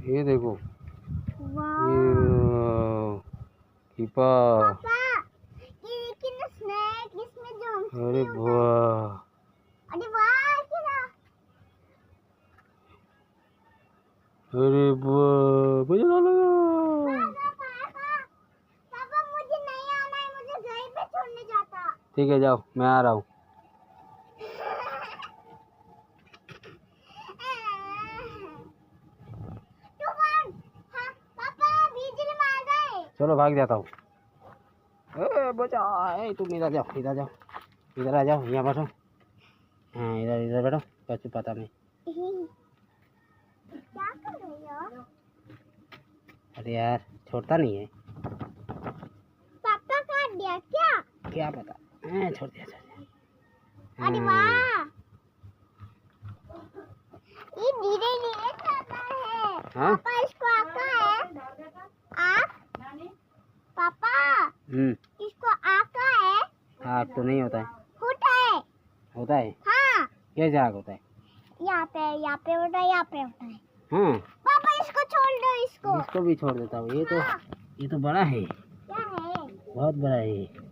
ये देखो, वाह कीपा। पापा ये लेकिन स्नैक इसमें जो अरे वाह, अरे वाह क्या, अरे वाह, मुझे ना लगा। पापा मुझे नहीं आना है, मुझे घर पे छोड़ने जाता। ठीक है जाओ, मैं आ रहा हूँ। तूफान, हाँ पापा बिजली मार रहा है। चलो भाग जाता हूँ। बचा, तुम इधर जाओ, इधर जाओ, इधर आ जाओ, यहाँ बैठो। हाँ इधर इधर बैठो, कुछ पता नहीं। क्या कर रहे हो? अरे यार छोड़ता नहीं है। पापा काट दिया क्या? क्या पता, छोड़ दिया, छोड़ दिया। अरे वाह, ये धीरे धीरे चलता है। हाँ? पापा इसको आता है? आप पापा इसको आता है? आग तो नहीं होता है। होता है। होता है? हाँ। कैसे आग होता है? यहाँ पे होता है, यहाँ पे होता है। हाँ। पापा इसको छोड़ दो, इसको भी छोड़ देता हूँ। ये तो, हाँ। ये तो बड़ा है, क्या है? बहुत बड़ा है।